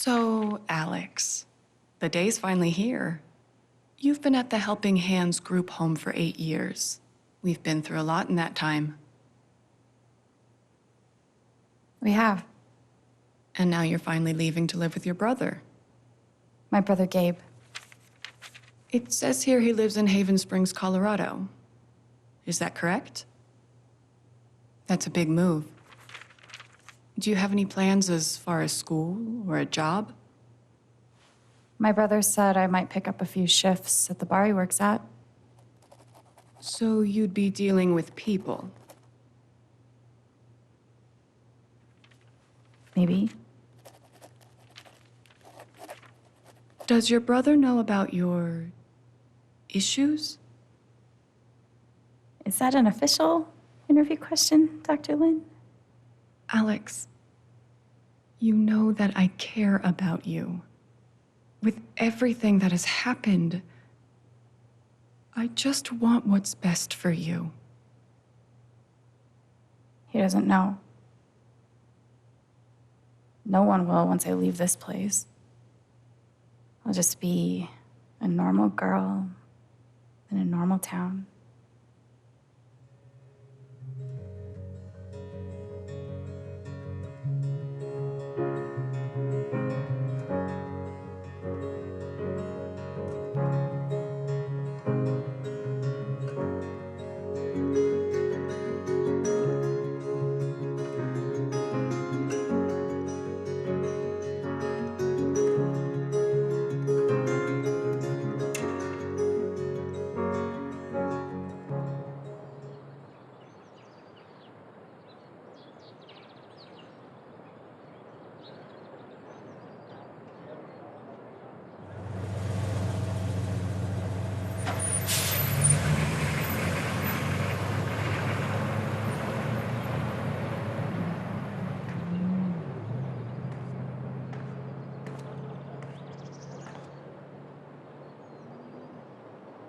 So, Alex, the day's finally here. You've been at the Helping Hands group home for 8 years. We've been through a lot in that time. We have. And now you're finally leaving to live with your brother. My brother Gabe. It says here he lives in Haven Springs, Colorado. Is that correct? That's a big move. Do you have any plans as far as school or a job? My brother said I might pick up a few shifts at the bar he works at. So you'd be dealing with people. Maybe. Does your brother know about your issues? Is that an official interview question, Dr. Lin? Alex, you know that I care about you. With everything that has happened, I just want what's best for you. He doesn't know. No one will once I leave this place. I'll just be a normal girl in a normal town.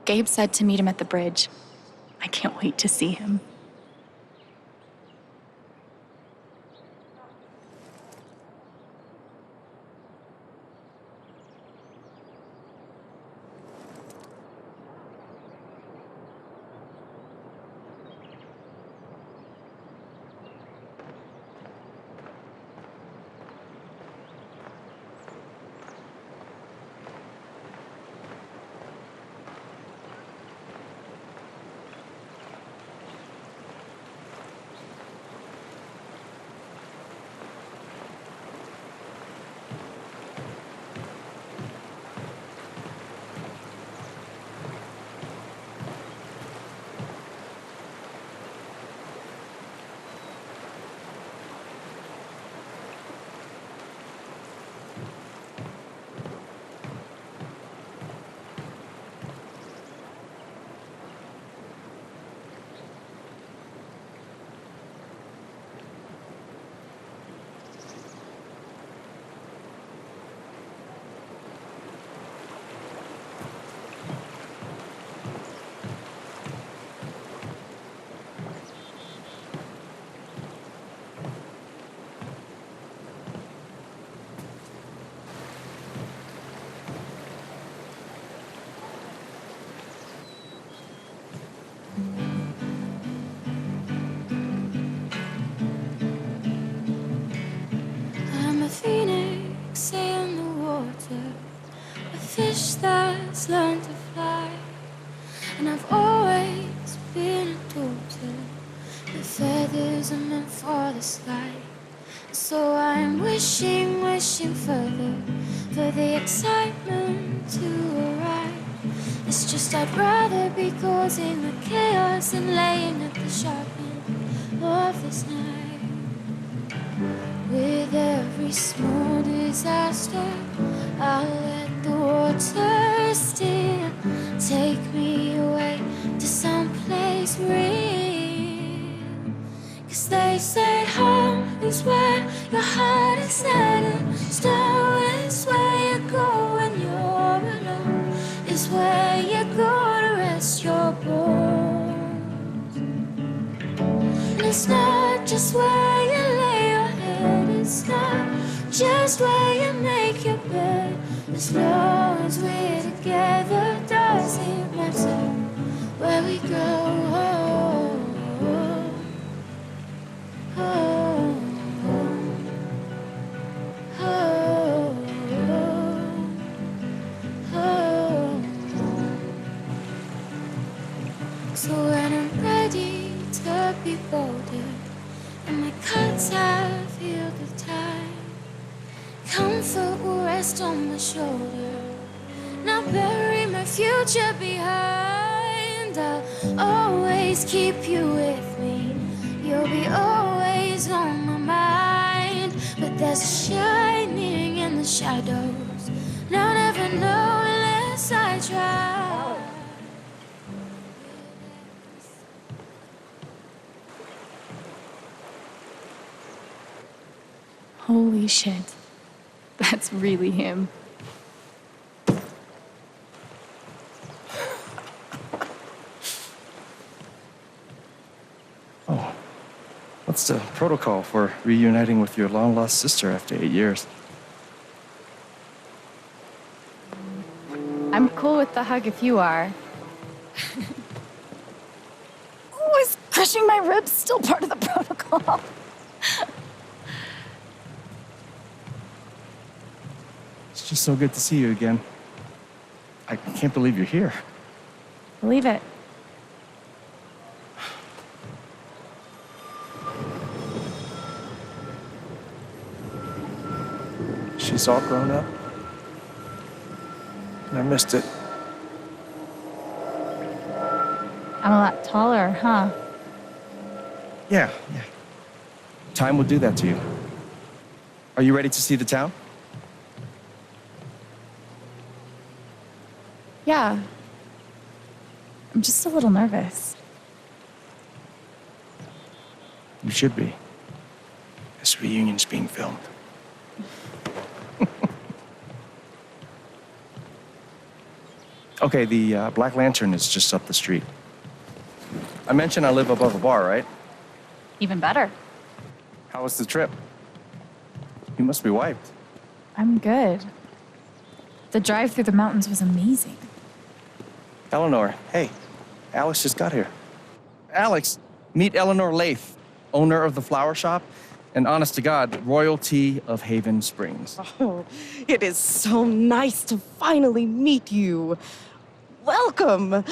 Gabe said to meet him at the bridge. I can't wait to see him. And I've always been a daughter. The feathers are meant for the sky. So I'm wishing further for the excitement to arrive. It's just I'd rather be causing the chaos and laying at the sharp end of this night. With every small disaster, I'll let the water steer. Take me away to someplace real. 'Cause they say home is where your heart is set, and snow is where you go when you're alone. Is where you go to rest your bones. And it's not just where you lay your head, it's not just where you make your bed. As long as we're together, does it matter where we go? So when I'm ready to be bolder, and my cuts have healed with time, comfort will rest on my shoulder. Now bury my future behind. I'll always keep you with me. You'll be always on my mind. But there's a shining in the shadows, and I'll never know unless I try. Holy shit. That's really him. Oh, what's the protocol for reuniting with your long-lost sister after 8 years? I'm cool with the hug if you are. Oh, is crushing my ribs still part of the protocol? It's just so good to see you again. I can't believe you're here. Believe it. She's all grown up. And I missed it. I'm a lot taller, huh? Yeah. Time will do that to you. Are you ready to see the town? Yeah. I'm just a little nervous. You should be. This reunion's being filmed. Okay, the Black Lantern is just up the street. I mentioned I live above a bar, right? Even better. How was the trip? You must be wiped. I'm good. The drive through the mountains was amazing. Eleanor, hey, Alex just got here. Alex, meet Eleanor Lath, owner of the flower shop, and honest to God, royalty of Haven Springs. Oh, it is so nice to finally meet you. Welcome.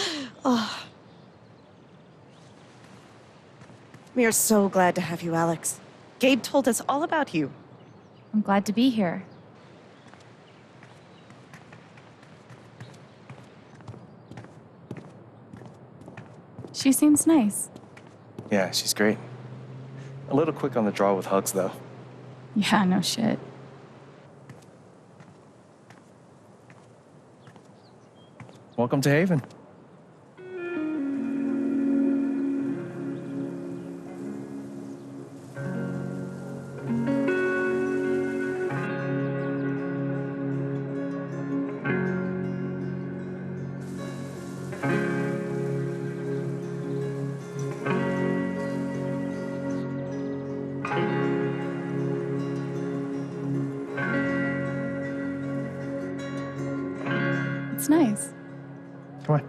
Oh. We are so glad to have you, Alex. Gabe told us all about you. I'm glad to be here. She seems nice. Yeah, she's great. A little quick on the draw with hugs, though. Yeah, no shit. Welcome to Haven. It's nice. Come on.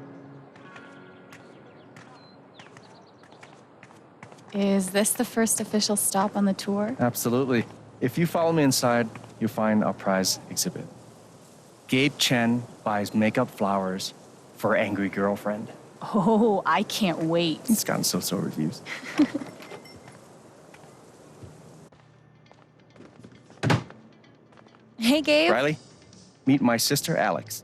Is this the first official stop on the tour? Absolutely. If you follow me inside, you'll find our prize exhibit. Gabe Chen buys makeup flowers for angry girlfriend. Oh, I can't wait. It's gotten so-so reviews. Hey, Gabe. Riley, meet my sister, Alex.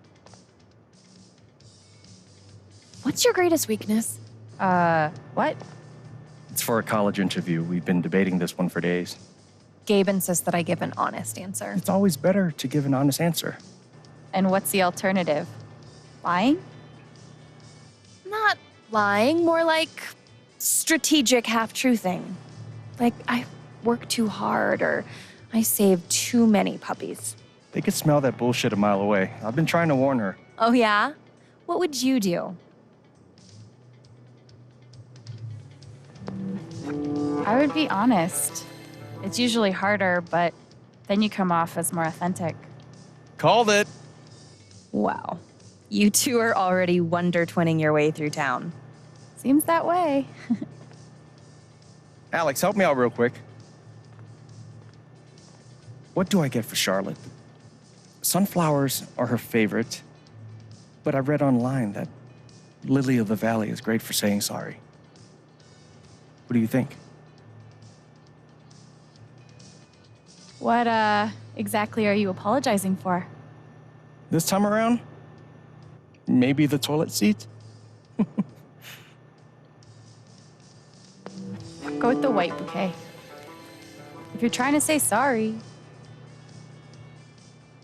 What's your greatest weakness? What? It's for a college interview. We've been debating this one for days. Gabe insists that I give an honest answer. It's always better to give an honest answer. And what's the alternative? Lying? Not lying, more like strategic half-truthing. Like, I work too hard or I save too many puppies. They could smell that bullshit a mile away. I've been trying to warn her. Oh, yeah? What would you do? I would be honest. It's usually harder, but then you come off as more authentic. Called it. Wow. You two are already wonder-twinning your way through town. Seems that way. Alex, help me out real quick. What do I get for Charlotte? Sunflowers are her favorite, but I read online that Lily of the Valley is great for saying sorry. What do you think? What, exactly are you apologizing for? This time around, maybe the toilet seat? Go with the white bouquet. If you're trying to say sorry.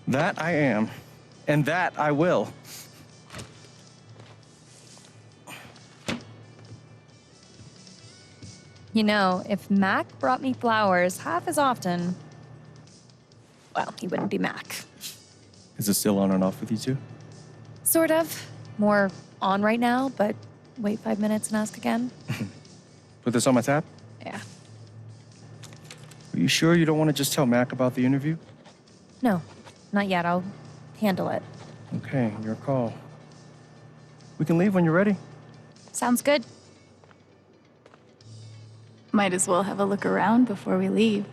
That I am, and that I will. You know, if Mac brought me flowers half as often, well, he wouldn't be Mac. Is it still on and off with you two? Sort of. More on right now, but wait 5 minutes and ask again. Put this on my tab? Yeah. Are you sure you don't want to just tell Mac about the interview? No, not yet. I'll handle it. Okay, your call. We can leave when you're ready. Sounds good. Might as well have a look around before we leave.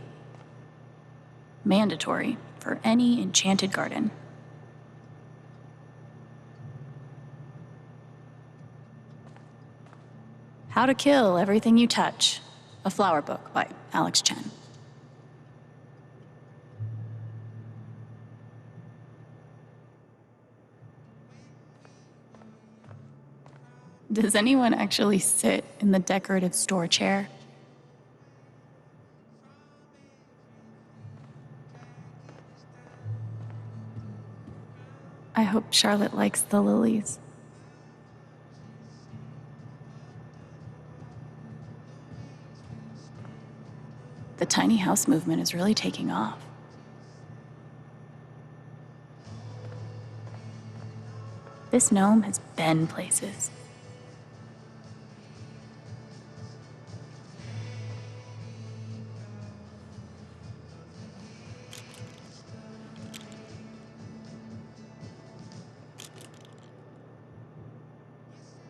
Mandatory for any enchanted garden. How to Kill Everything You Touch, a flower book by Alex Chen. Does anyone actually sit in the decorative store chair? I hope Charlotte likes the lilies. The tiny house movement is really taking off. This gnome has been places.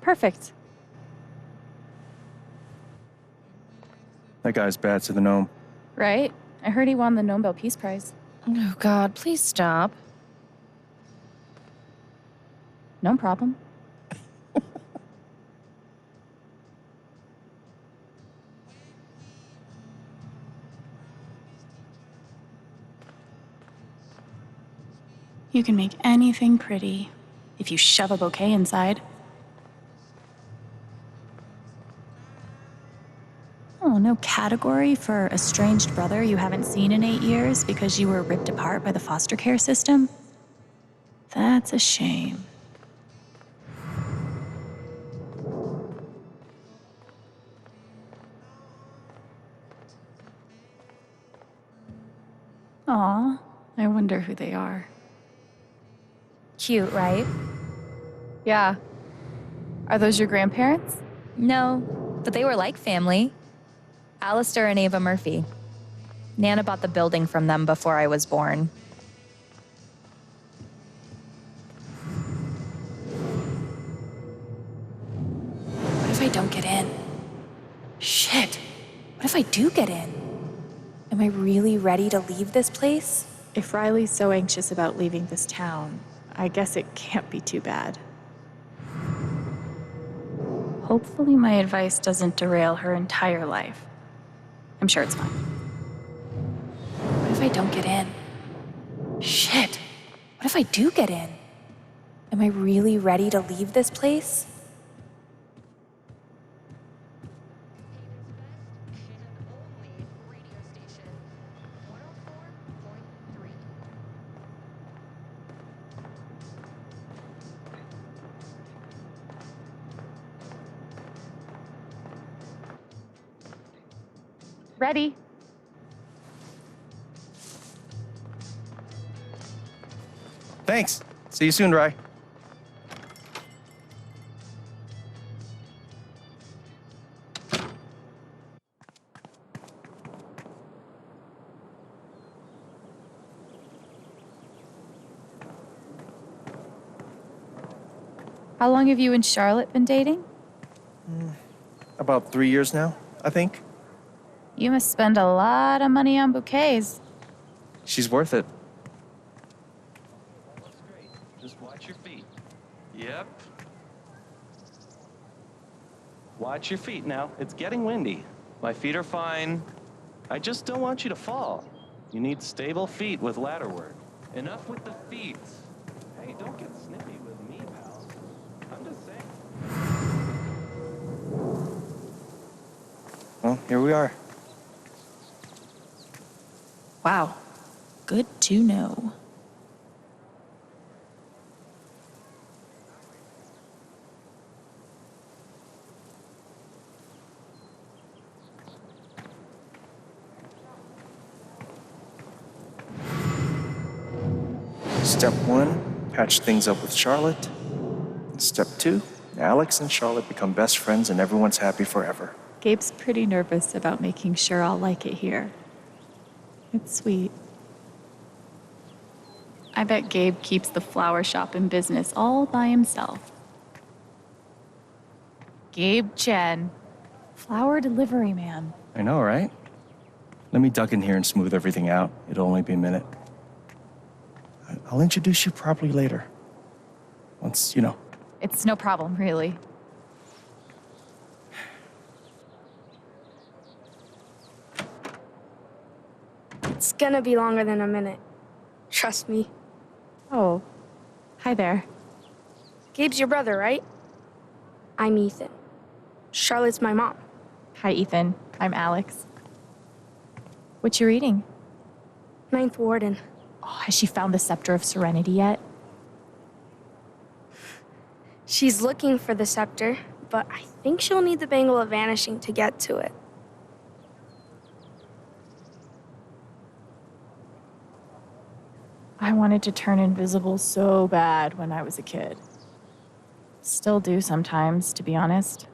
Perfect. That guy's bad to the gnome. Right? I heard he won the Nobel Peace Prize. Oh, God, please stop. No problem. You can make anything pretty if you shove a bouquet inside. Oh, no category for estranged brother you haven't seen in 8 years because you were ripped apart by the foster care system? That's a shame. Aw, I wonder who they are. Cute, right? Yeah. Are those your grandparents? No, but they were like family. Alistair and Ava Murphy. Nana bought the building from them before I was born. What if I don't get in? Shit. What if I do get in? Am I really ready to leave this place? If Riley's so anxious about leaving this town, I guess it can't be too bad. Hopefully, my advice doesn't derail her entire life. I'm sure it's fine. What if I don't get in? Shit. What if I do get in? Am I really ready to leave this place? Ready? Thanks. See you soon, Rye. How long have you and Charlotte been dating? About 3 years now, I think. You must spend a lot of money on bouquets. She's worth it. Looks great. Just watch your feet. Yep. Watch your feet now. It's getting windy. My feet are fine. I just don't want you to fall. You need stable feet with ladder work. Enough with the feet. Hey, don't get snippy with me, pal. I'm just saying. Well, here we are. Wow. Good to know. Step 1, patch things up with Charlotte. Step 2, Alex and Charlotte become best friends and everyone's happy forever. Gabe's pretty nervous about making sure I'll like it here. It's sweet. I bet Gabe keeps the flower shop in business all by himself. Gabe Chen, flower delivery man. I know, right? Let me duck in here and smooth everything out. It'll only be a minute. I'll introduce you properly later. Once, It's no problem, really. It's gonna be longer than a minute. Trust me. Oh, hi there. Gabe's your brother, right? I'm Ethan. Charlotte's my mom. Hi, Ethan. I'm Alex. What you reading? Ninth Warden. Oh, has she found the Scepter of Serenity yet? She's looking for the scepter, but I think she'll need the Bangle of Vanishing to get to it. I wanted to turn invisible so bad when I was a kid. Still do sometimes, to be honest.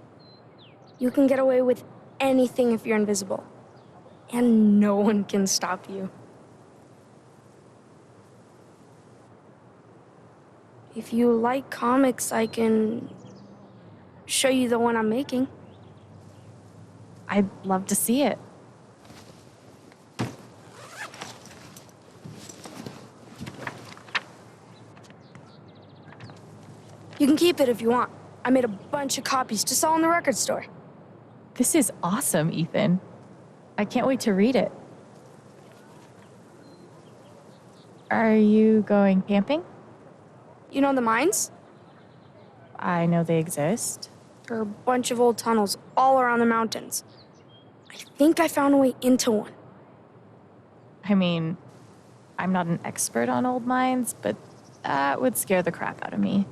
You can get away with anything if you're invisible. And no one can stop you. If you like comics, I can show you the one I'm making. I'd love to see it. You can keep it if you want. I made a bunch of copies to sell in the record store. This is awesome, Ethan. I can't wait to read it. Are you going camping? You know the mines? I know they exist. There are a bunch of old tunnels all around the mountains. I think I found a way into one. I mean, I'm not an expert on old mines, but that would scare the crap out of me.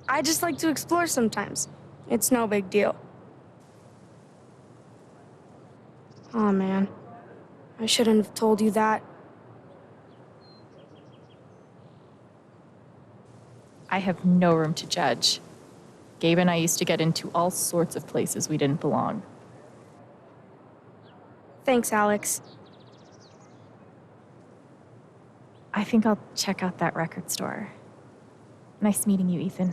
I just like to explore sometimes. It's no big deal. Oh man, I shouldn't have told you that. I have no room to judge. Gabe and I used to get into all sorts of places we didn't belong. Thanks, Alex. I think I'll check out that record store. Nice meeting you, Ethan.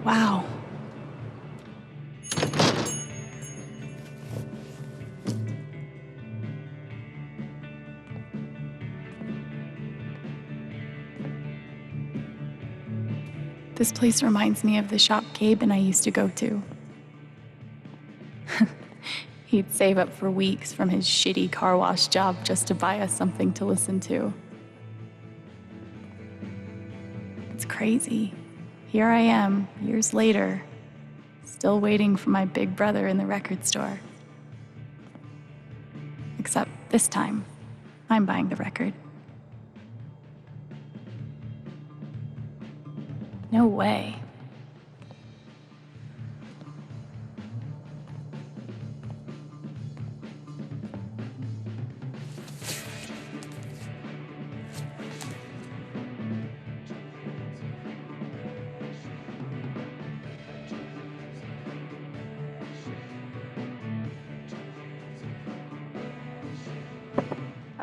Wow. This place reminds me of the shop Gabe and I used to go to. He'd save up for weeks from his shitty car wash job just to buy us something to listen to. It's crazy. Here I am, years later, still waiting for my big brother in the record store. Except this time, I'm buying the record. No way.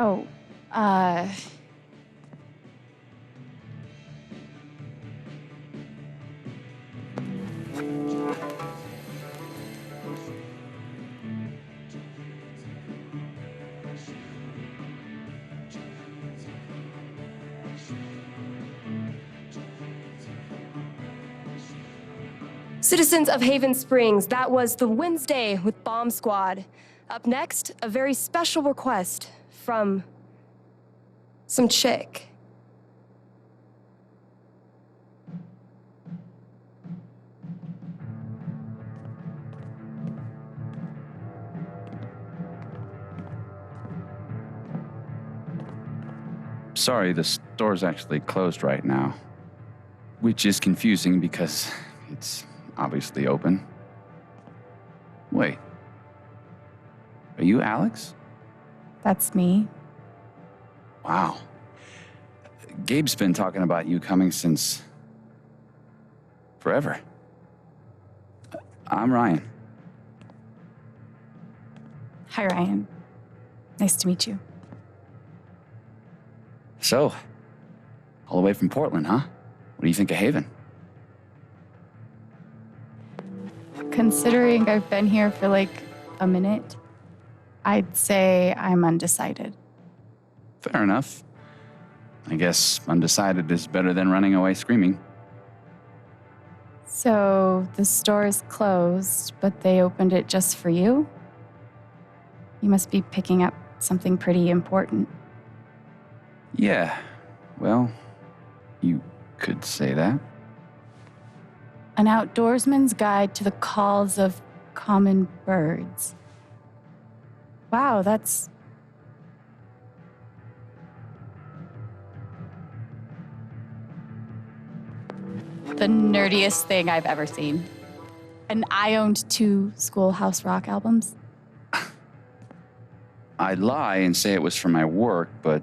Oh, Citizens of Haven Springs, that was the Wednesday with Bomb Squad. Up next, a very special request from some chick. Sorry, the store's actually closed right now. Which is confusing because it's obviously open. Wait. Are you Alex? that's me. Wow. Gabe's been talking about you coming since forever. I'm Ryan. Hi, Ryan. Nice to meet you. So, all the way from Portland, huh? What do you think of Haven? Considering I've been here for like a minute, I'd say I'm undecided. Fair enough. I guess undecided is better than running away screaming. So the store is closed, but they opened it just for you? You must be picking up something pretty important. Yeah, well, you could say that. An outdoorsman's guide to the calls of common birds. Wow, that's... the nerdiest thing I've ever seen. And I owned 2 Schoolhouse Rock albums. I'd lie and say it was for my work, but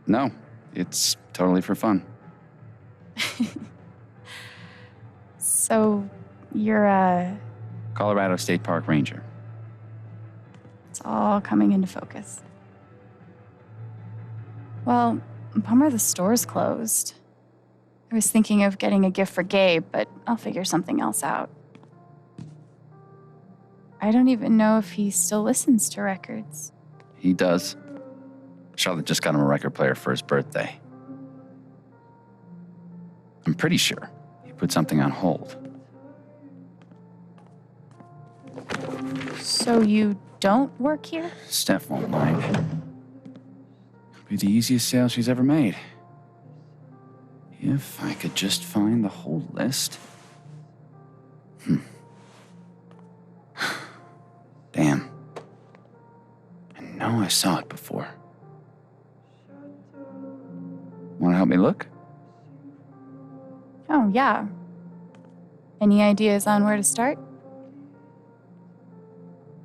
no, it's totally for fun. So, you're Colorado State Park Ranger. it's all coming into focus. Well, bummer the store's closed. I was thinking of getting a gift for Gabe, but I'll figure something else out. I don't even know if he still listens to records. He does. Charlotte just got him a record player for his birthday. I'm pretty sure he put something on hold. So you don't work here? Steph won't mind. It'll be the easiest sale she's ever made. If I could just find the whole list. Damn. I know I saw it before. Want to help me look? Oh, yeah. Any ideas on where to start?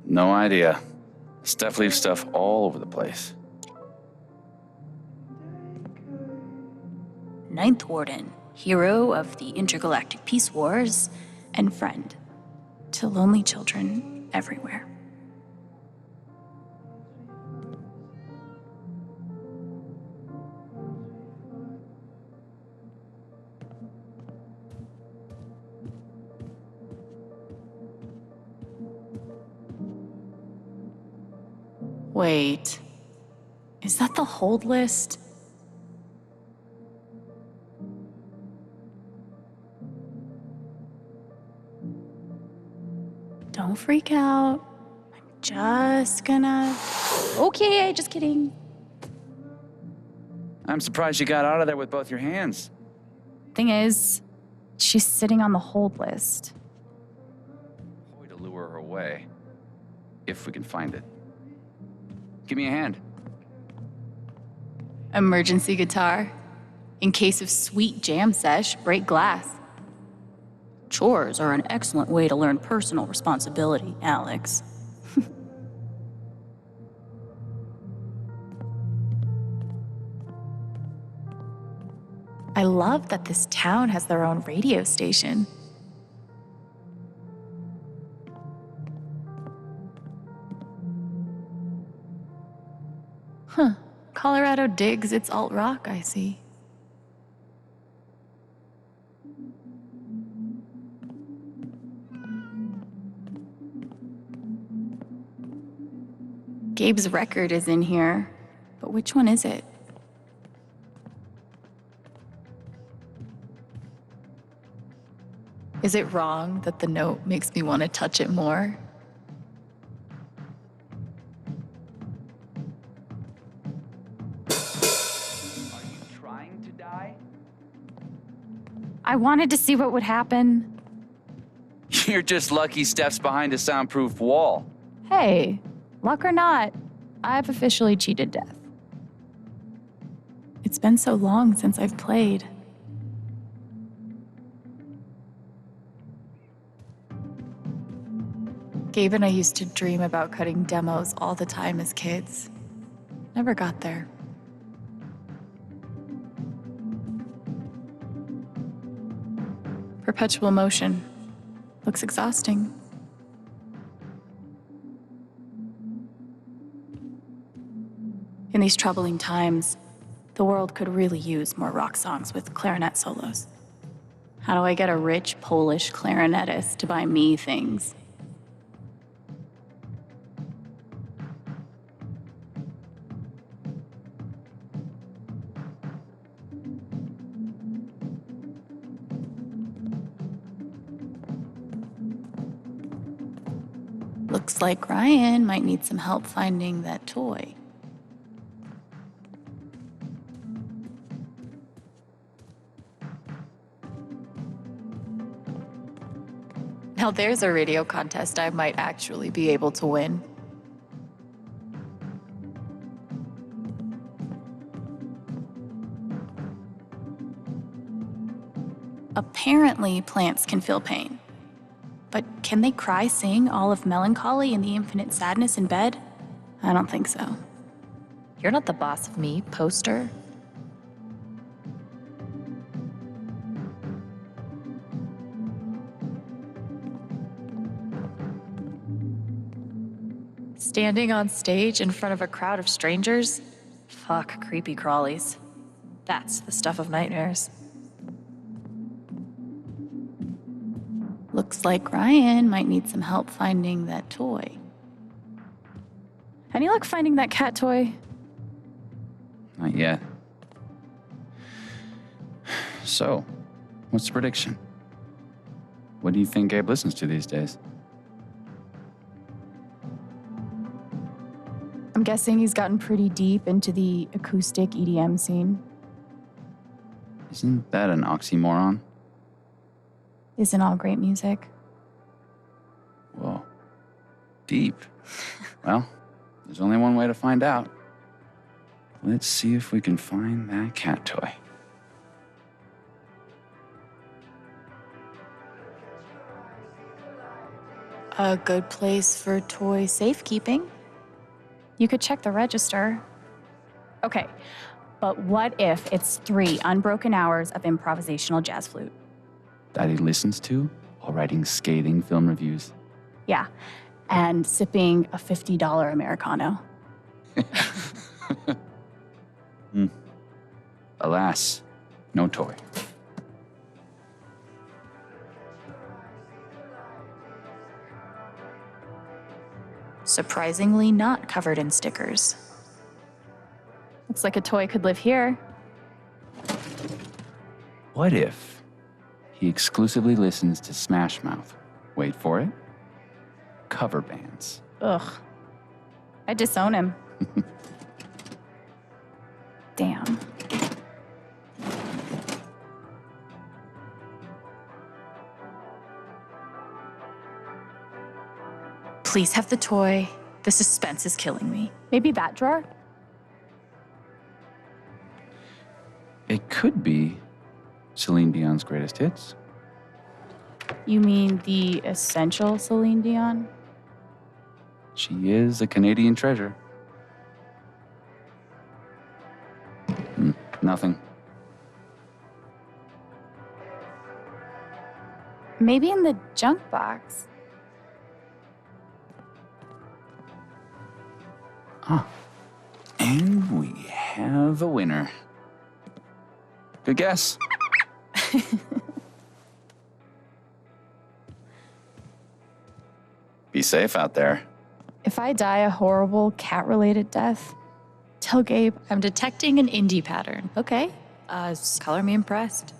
No idea. Steph leaves stuff all over the place. Ninth Warden, hero of the intergalactic peace wars, And friend to lonely children everywhere. Wait, is that the hold list? Don't freak out. I'm just gonna... Okay, just kidding. I'm surprised you got out of there with both your hands. Thing is, she's sitting on the hold list. Way to lure her away. If we can find it. Give me a hand. Emergency guitar. In case of sweet jam sesh, break glass. Chores are an excellent way to learn personal responsibility, Alex. I love that this town has their own radio station. Huh. Colorado digs its alt rock, I see. Gabe's record is in here, but which one is it? Is it wrong that the note makes me want to touch it more? Are you trying to die? I wanted to see what would happen. You're just lucky Steph's behind a soundproof wall. Hey, luck or not, I've officially cheated death. It's been so long since I've played. Gabe and I used to dream about cutting demos all the time as kids. Never got there. Perpetual motion. Looks exhausting. In these troubling times, the world could really use more rock songs with clarinet solos. How do I get a rich Polish clarinetist to buy me things? Looks like Ryan might need some help finding that toy. Now there's a radio contest I might actually be able to win. Apparently, plants can feel pain. But can they cry, sing all of melancholy and the infinite sadness in bed? I don't think so. You're not the boss of me, poster. Standing on stage in front of a crowd of strangers? Fuck creepy crawlies. That's the stuff of nightmares. Looks like Ryan might need some help finding that toy. Any luck finding that cat toy? Not yet. So, what's the prediction? What do you think Gabe listens to these days? I'm guessing he's gotten pretty deep into the acoustic EDM scene. Isn't that an oxymoron? Isn't all great music? Whoa. Deep. Well, there's only one way to find out. Let's see if we can find that cat toy. A good place for toy safekeeping. You could check the register. Okay, but what if it's 3 unbroken hours of improvisational jazz flute? That he listens to while writing scathing film reviews. Yeah, and sipping a $50 Americano. Alas, no toy. Surprisingly not covered in stickers. Looks like a toy could live here. What if he exclusively listens to Smash Mouth? Wait for it. Cover bands. Ugh. I disown him. Damn. Please have the toy. The suspense is killing me. Maybe that drawer? It could be Celine Dion's greatest hits. You mean the essential Celine Dion? She is a Canadian treasure. Nothing. Maybe in the junk box. And we have a winner. Good guess. Be safe out there. If I die a horrible cat-related death, tell Gabe. I'm detecting an indie pattern. Okay. Color me impressed.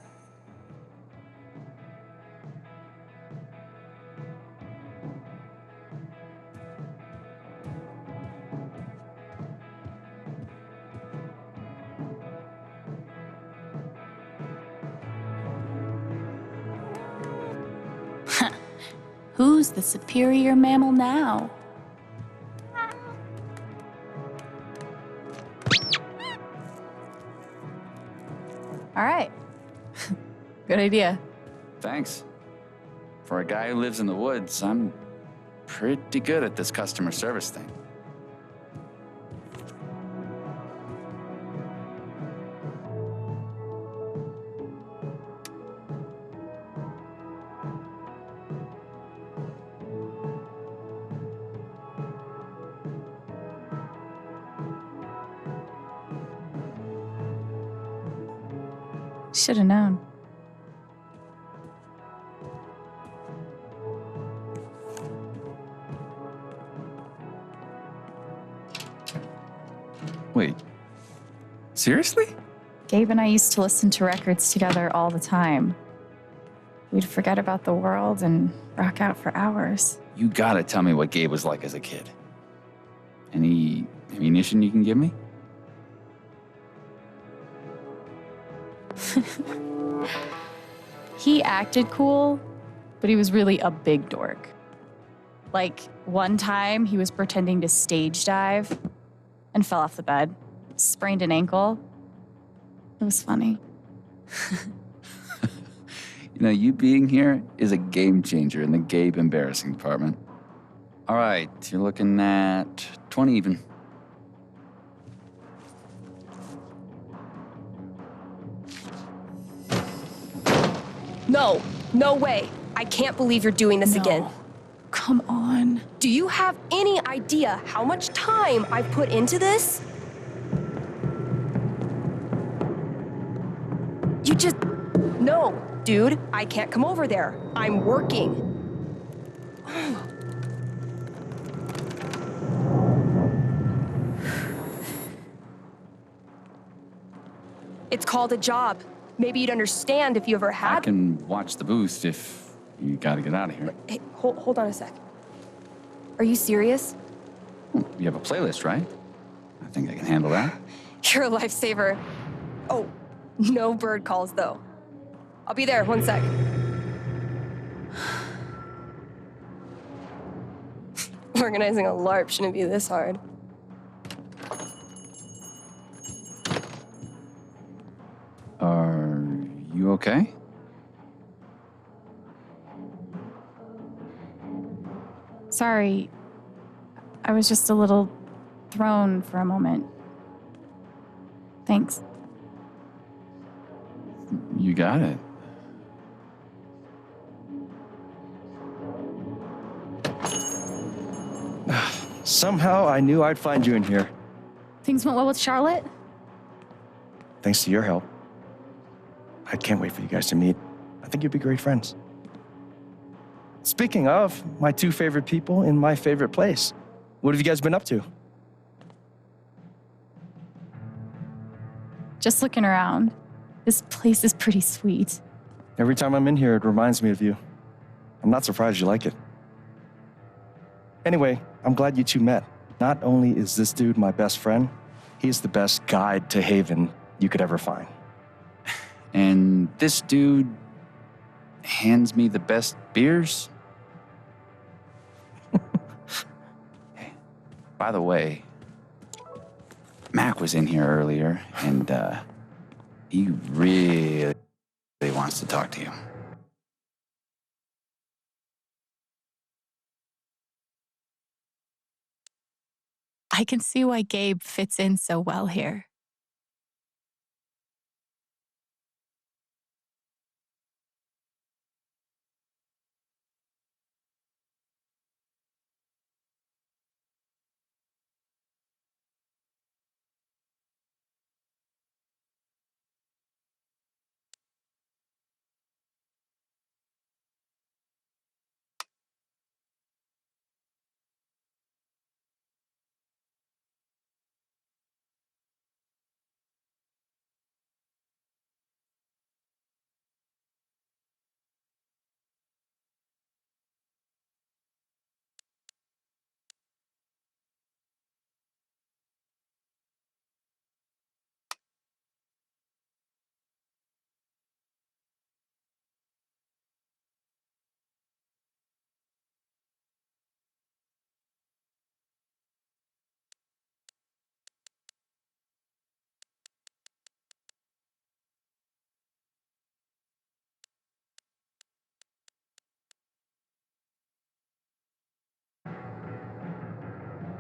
Who's the superior mammal now? All right. Good idea. Thanks. For a guy who lives in the woods, I'm pretty good at this customer service thing. Should have known. Wait, seriously? Gabe and I used to listen to records together all the time. We'd forget about the world and rock out for hours. You gotta tell me what Gabe was like as a kid. Any ammunition you can give me? He acted cool, but he was really a big dork. Like, one time he was pretending to stage dive and fell off the bed, sprained an ankle. It was funny. You know, you being here is a game changer in the Gabe embarrassing department. All right, you're looking at 20 even. No, no way. I can't believe you're doing this again. Come on. Do you have any idea how much time I've put into this? No, dude, I can't come over there. I'm working. It's called a job. Maybe you'd understand if you ever I had. can watch the booth if you gotta get out of here. Hey, hold on a sec. Are you serious? You have a playlist, right? I think I can handle that. You're a lifesaver. Oh, no bird calls, though. I'll be there, 1 sec. Organizing a LARP shouldn't be this hard. Are you okay? Sorry. I was just a little thrown for a moment. Thanks. You got it. Somehow I knew I'd find you in here. Things went well with Charlotte? Thanks to your help. I can't wait for you guys to meet. I think you'd be great friends. Speaking of, my two favorite people in my favorite place. What have you guys been up to? Just looking around. This place is pretty sweet. Every time I'm in here, it reminds me of you. I'm not surprised you like it. Anyway, I'm glad you two met. Not only is this dude my best friend, he's the best guide to Haven you could ever find. And this dude hands me the best beers? Hey, by the way, Mac was in here earlier, and he really wants to talk to you. I can see why Gabe fits in so well here.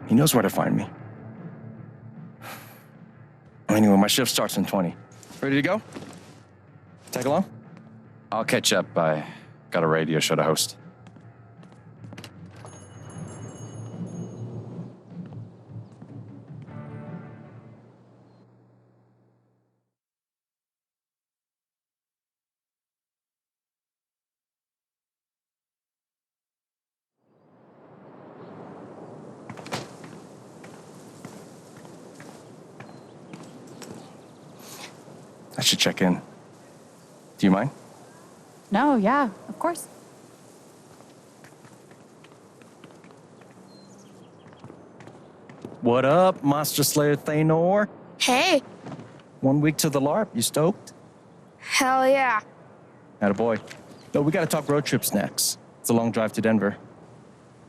He knows where to find me. Anyway, my shift starts in 20. Ready to go? Tag along? I'll catch up. I got a radio show to host. I should check in. Do you mind? No, yeah, of course. What up, Monster Slayer Thanor? Hey, 1 week to the LARP. You stoked? hell yeah. Attaboy. No, we gotta talk road trips next. It's a long drive to Denver.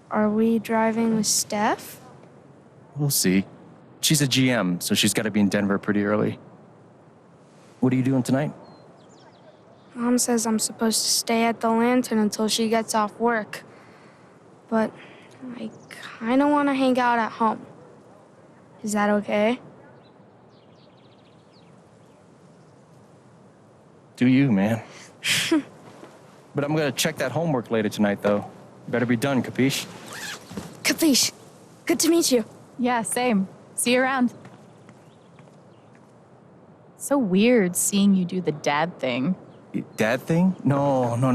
Are we driving with Steph? We'll see. She's a GM, so she's gotta be in Denver pretty early. What are you doing tonight? Mom says I'm supposed to stay at the Lantern until she gets off work. But I kind of want to hang out at home. Is that okay? Do you, man? But I'm gonna check that homework later tonight, though. Better be done, capiche? Capiche. Good to meet you. Yeah, same. See you around. So weird seeing you do the dad thing. Dad thing? No. No,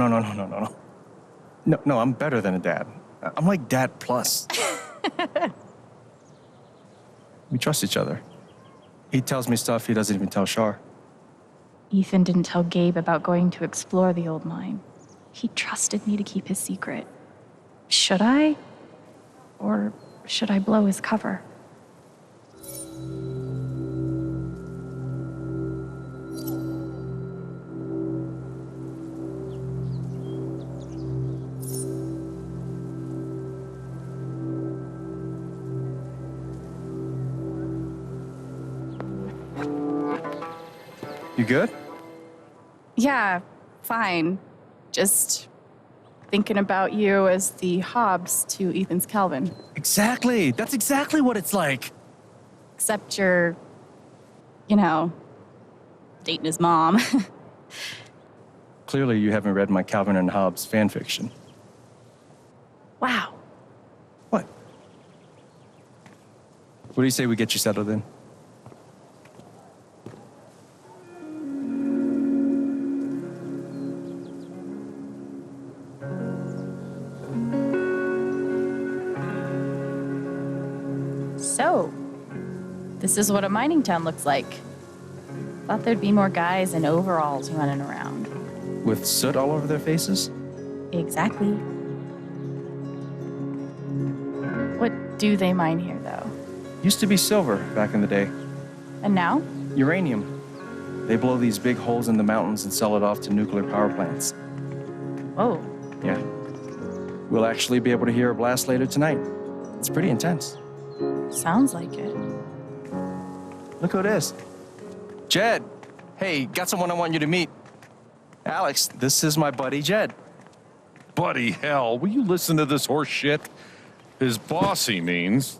I'm better than a dad. I'm like dad plus. We trust each other. He tells me stuff he doesn't even tell Shar. Ethan didn't tell Gabe about going to explore the old mine. He trusted me to keep his secret. Should I? Or should I blow his cover? You good? Yeah, fine. Just thinking about you as the Hobbs to Ethan's Calvin. Exactly. That's exactly what it's like. Except you're, dating his mom. Clearly, you haven't read my Calvin and Hobbes fan fiction. Wow. What? What do you say we get you settled in? So, this is what a mining town looks like. Thought there'd be more guys in overalls running around. With soot all over their faces? Exactly. What do they mine here, though? Used to be silver back in the day. And now? Uranium. They blow these big holes in the mountains and sell it off to nuclear power plants. Whoa. Yeah. We'll actually be able to hear a blast later tonight. It's pretty intense. Sounds like it. Look who it is. Jed. Hey, got someone I want you to meet. Alex, this is my buddy Jed. Buddy, hell, will you listen to this horse shit? His boss, he means.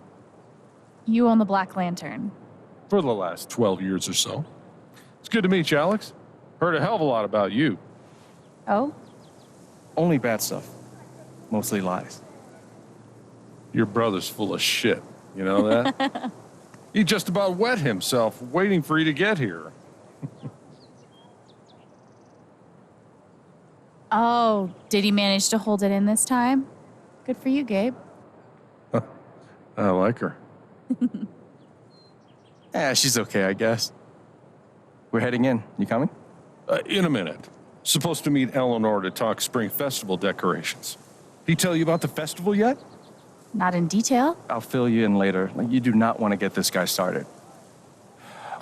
You own the Black Lantern. For the last 12 years or so. It's good to meet you, Alex. Heard a hell of a lot about you. Oh? Only bad stuff. Mostly lies. Your brother's full of shit. You know that? He just about wet himself waiting for you to get here. Oh, did he manage to hold it in this time? Good for you, Gabe. I like her. Yeah, she's okay, I guess. We're heading in. You coming? In a minute. Supposed to meet Eleanor to talk spring festival decorations. He tell you about the festival yet? Not in detail. I'll fill you in later. You do not want to get this guy started.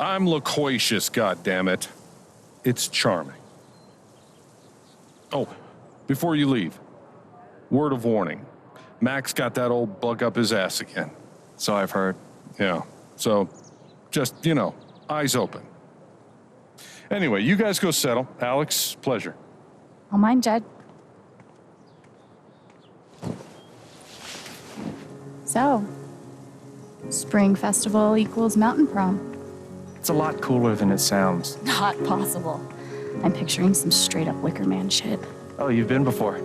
I'm loquacious, goddammit. It's charming. Oh, before you leave, word of warning. Max got that old bug up his ass again. So I've heard. Yeah, so just, eyes open. Anyway, you guys go settle. Alex, pleasure. I'll mind Jed. So, spring festival equals mountain prom. It's a lot cooler than it sounds. Not possible. I'm picturing some straight up wicker man shit. Oh, you've been before.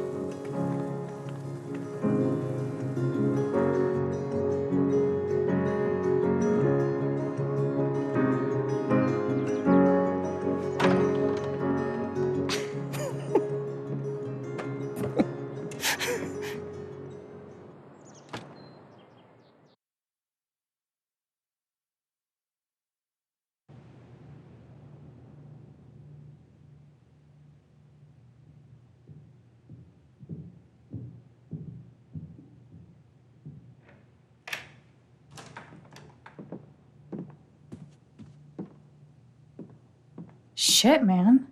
Shit, man.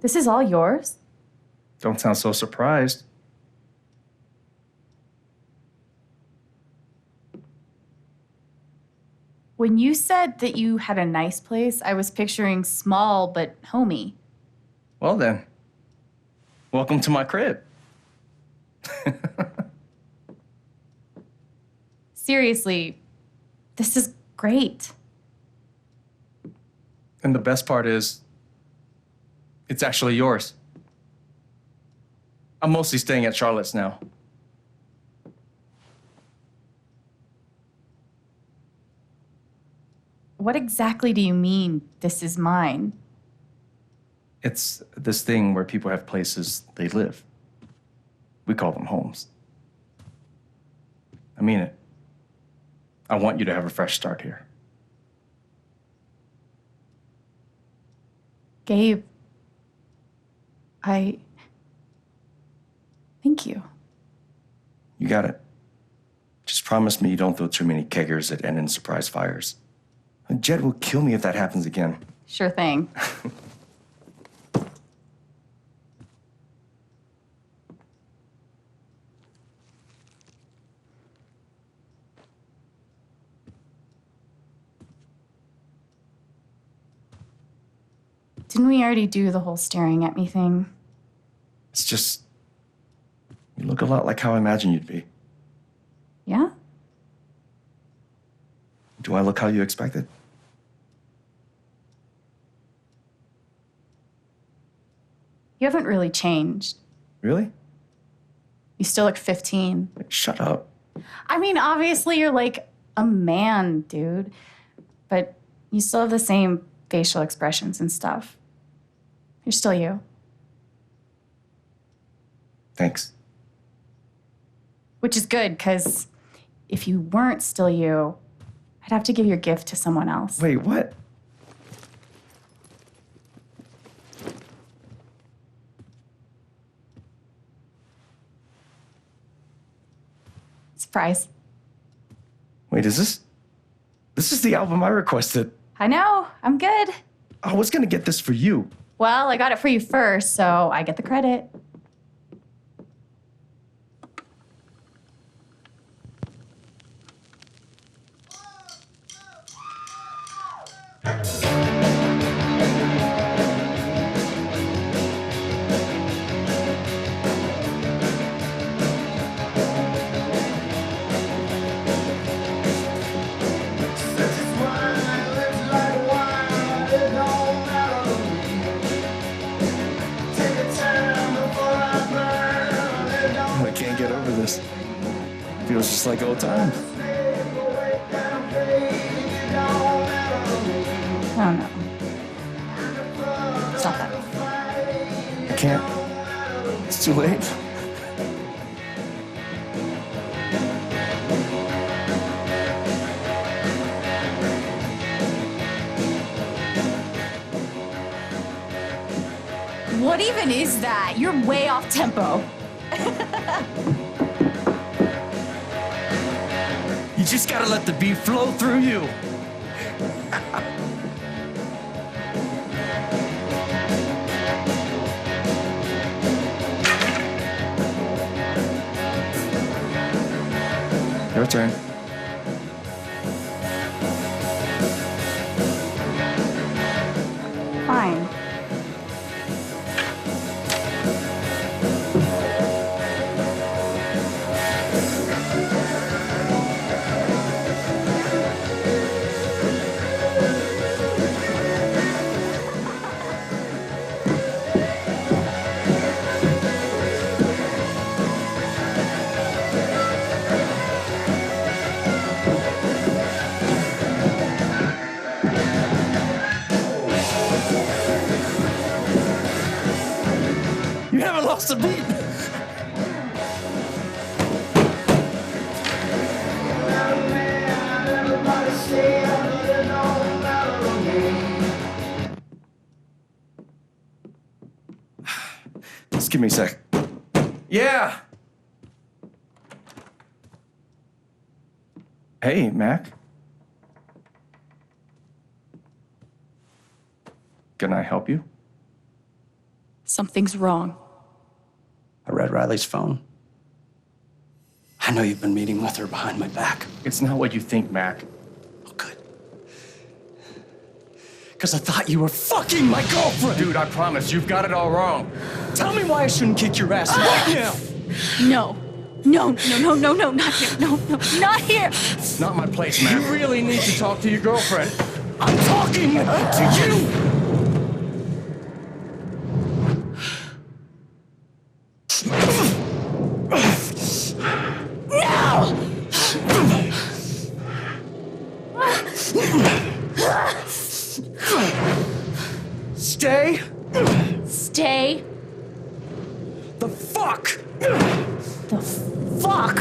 This is all yours? Don't sound so surprised. When you said that you had a nice place, I was picturing small but homey. Well then, welcome to my crib. Seriously, this is great. And the best part is, it's actually yours. I'm mostly staying at Charlotte's now. What exactly do you mean, this is mine? It's this thing where people have places they live. We call them homes. I mean it. I want you to have a fresh start here. Gabe, thank you. You got it. Just promise me you don't throw too many keggers that end in surprise fires. Jed will kill me if that happens again. Sure thing. Didn't we already do the whole staring at me thing? It's just, you look a lot like how I imagined you'd be. Yeah? Do I look how you expected? You haven't really changed. Really? You still look 15. Shut up. I mean, obviously you're like a man, dude. But you still have the same facial expressions and stuff. You're still you. Thanks. Which is good, because if you weren't still you, I'd have to give your gift to someone else. Wait, what? Surprise. Wait, is this? This is the album I requested. I know, I'm good. I was gonna get this for you. Well, I got it for you first, so I get the credit. I can't get over this. Feels just like old times. Oh no. Stop that. I can't. It's too late. What even is that? You're way off tempo. You just gotta let the beat flow through you. Your turn. Fine. You haven't lost a beat. Just give me a sec. Yeah. Hey, Mac. Can I help you? Something's wrong. I read Riley's phone. I know you've been meeting with her behind my back. It's not what you think, Mac. Oh, good. Because I thought you were fucking my girlfriend. Dude, I promise, you've got it all wrong. Tell me why I shouldn't kick your ass right now. No. No, not here. No, not here. It's not my place, Mac. You really need to talk to your girlfriend. I'm talking to you. Stay Stay the fuck the fuck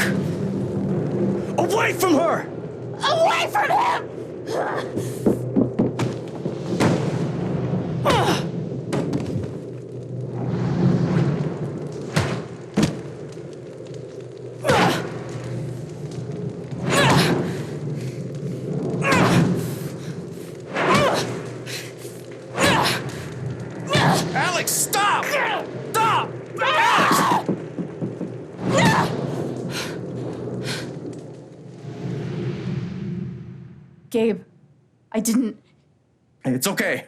away from her! away from him! Alex, stop! Stop! Alex! Gabe, I didn't. It's okay.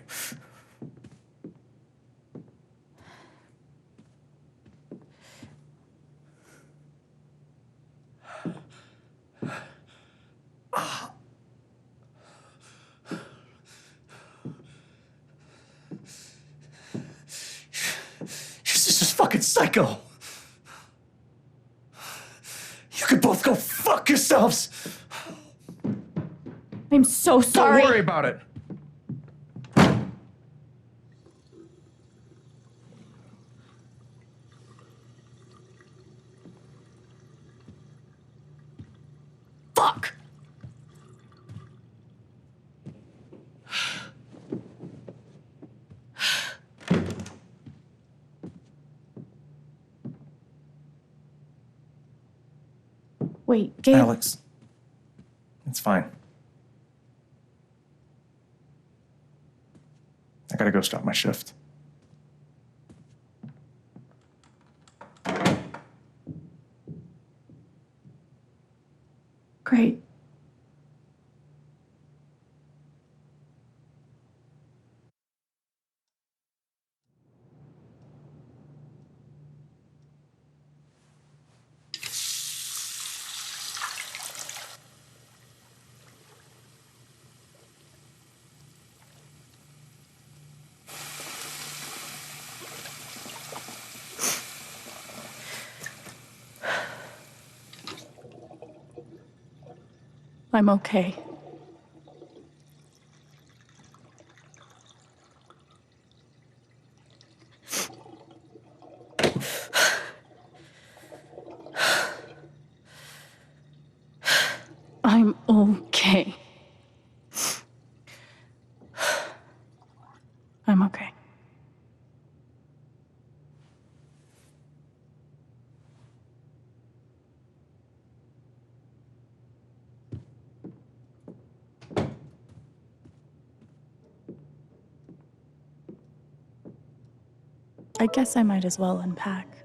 This is fucking psycho. You could both go fuck yourselves. I'm so sorry. Don't worry about it. Fuck! Wait, Gabe. Alex, it's fine. I gotta go stop my shift. Great. I'm okay. I'm okay. I'm okay. I guess I might as well unpack.